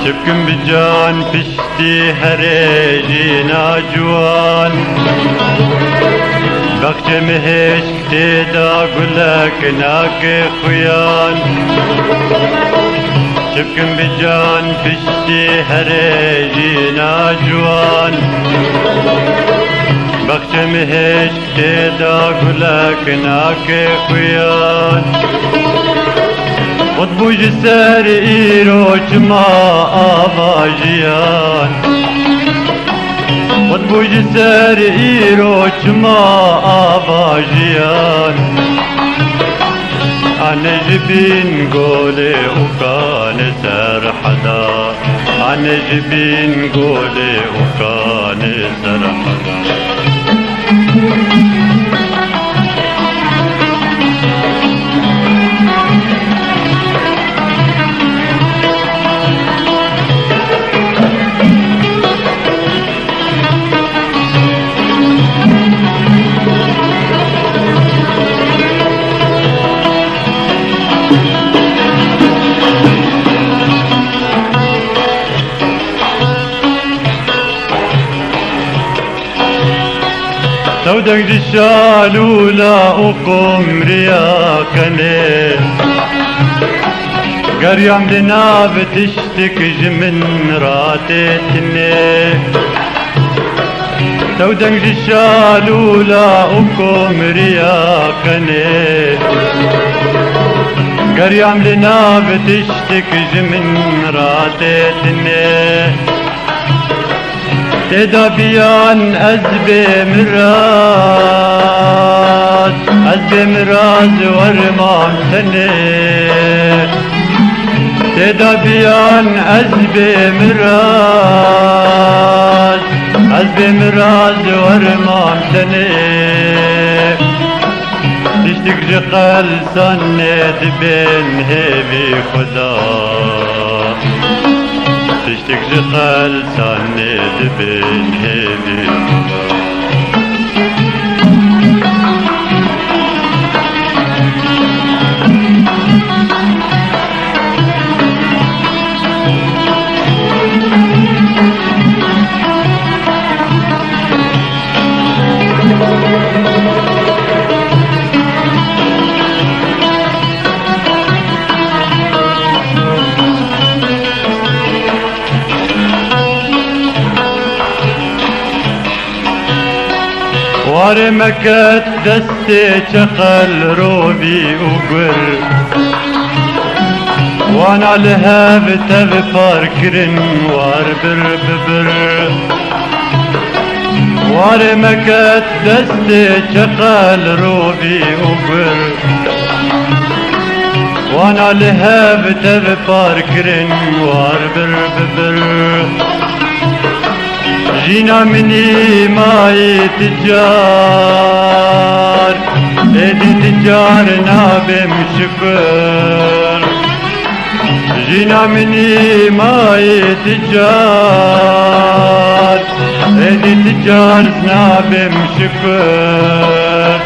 شبكم بجان پشتی هرێژی ناجوان بەخچە مهێشک تێدا گولەک ناکێ خویان شبكم بجان پشتی هرێژی ناجوان بەخچە مهێشک تێدا گولەک ناکێ خویان خود بوج سر ئیرۆچما ئاواژیان خود بوج سر ئیرۆچما ئاواژیان ئانەژبین گۆلێ وکانێ سەرحەدا ئانەژبین گۆلێ وکانێ سەرحەدا سودك جشالولا وقمريا كني قريم لنا بتشتك جمن راتتني سودك جشالولا وقمريا كني قريم لنا بتشتك جمن راتتني تدابيان أزبي مراز ورمام سنة تدابيان أزبي مراز ورمام سنة تشتك جقل سنة بين هبي خدا تشتك جقل سند بين هذي وارمكت دستي شقل روبي وقر وانا لها بتفكرن واربر ببر وارمكت دستي شقل روبي وقر وانا لها بتفكرن واربر ببر جينا مني ماي تجار ايدي تجار نابم شكر جينا مني ماي تجار ايدي تجار نابم شكر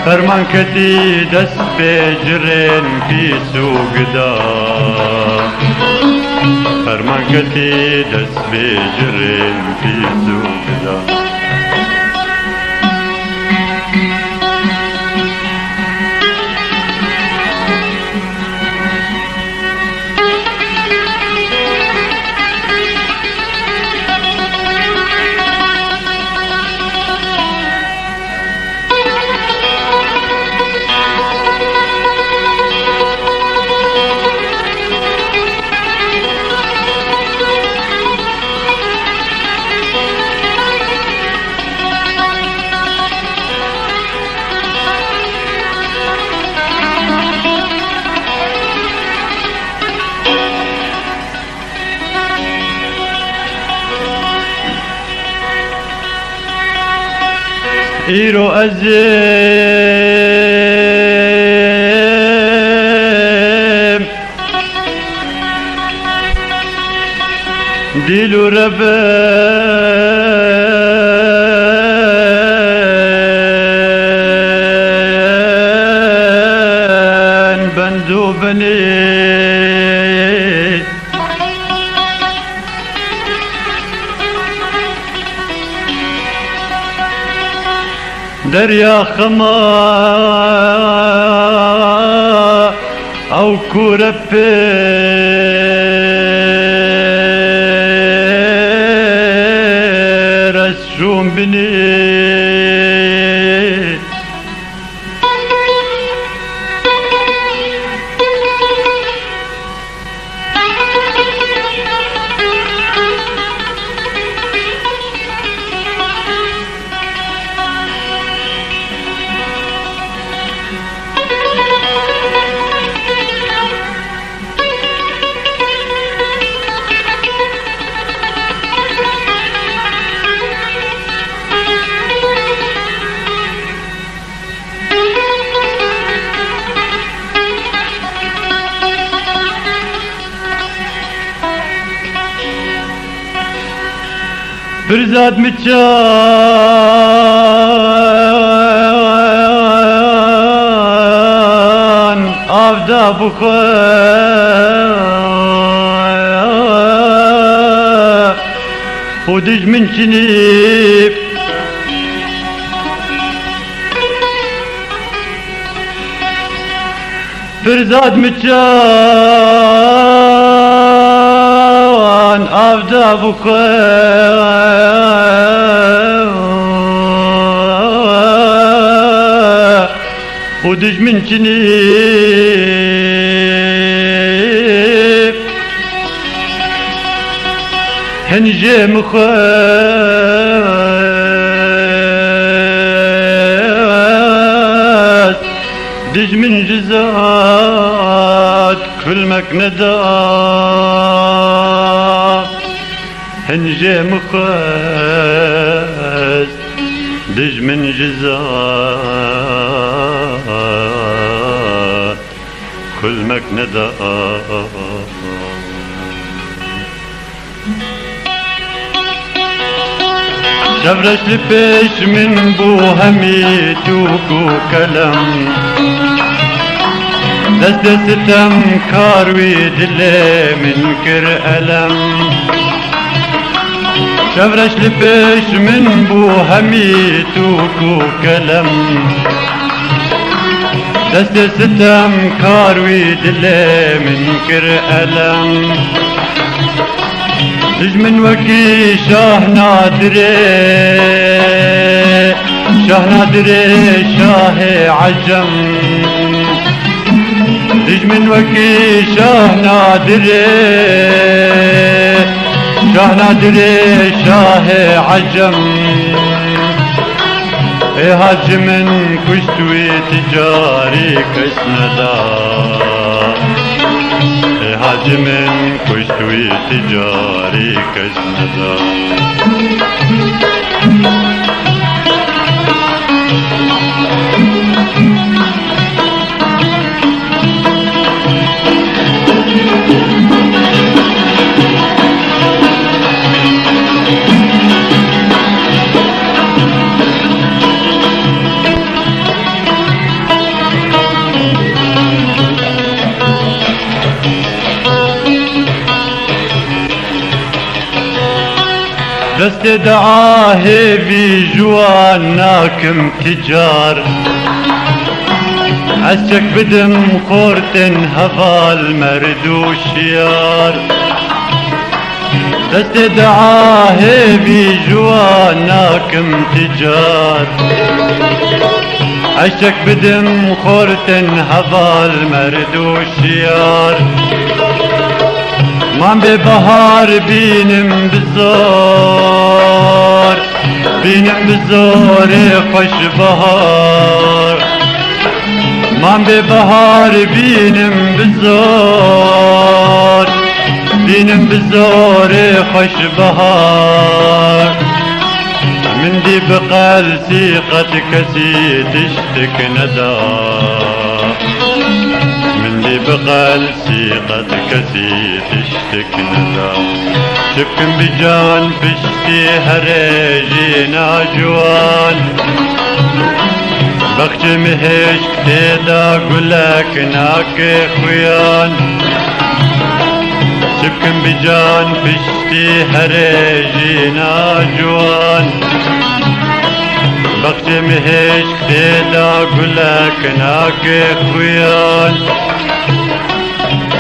فرمان كتي دست بجرين في سوق دار فرمان كتي دست بجرين في سوق دار إيرو أزيم ديلو ربان بندو بني دریا خما او كورة رسوم بني برزاد مجان افدا بخوا ودج من شنيب برزاد مجان افدا بخوا ودج من جنيب هنجي مخاس دج من جزات كل مكندا هنجي مخاس دج من جزات كل مكندا شبرش لبيش من بو هميت وكو كلام دست ستم كاروي دلي من كر ألم شبرش لبيش من بو هميت وكو كلام دست ستم كاروي دلي من كر ألم دج من وكي شاه نادري شاه نادري شاه عجم دج من وكي شاه نادري شاه نادري شاه عجم ايه هاج من كشتوي تجاري كسندا هاج من كشتوي تجاري كسندا دست دعاه في جواناكم تجار عسك بدم خورتن هفال مردو شيار دست دعاه في جواناكم تجار عسك بدم خورتن هفال مردو شيار من ببهار بينم بزار بينم بزار خوش بهار من ببهار بينم بزار بينم بزار خوش بهار من دي بقال سيقة كسي تشتك ندى بقال سيقة كسي تشتك ندا شبكن بجان فشتي هريجينا جوان بخش مهشك تيدا قلك ناك خويان شبكن بجان فشتي هريجينا جوان بخش جم هشک دلا گلک ناک خویان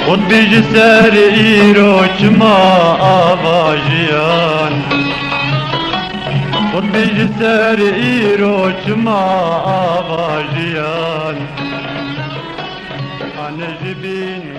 خود بیج سر ایرو چما آواجیان خود بیج سر ایرو چما آواجیان آن جبین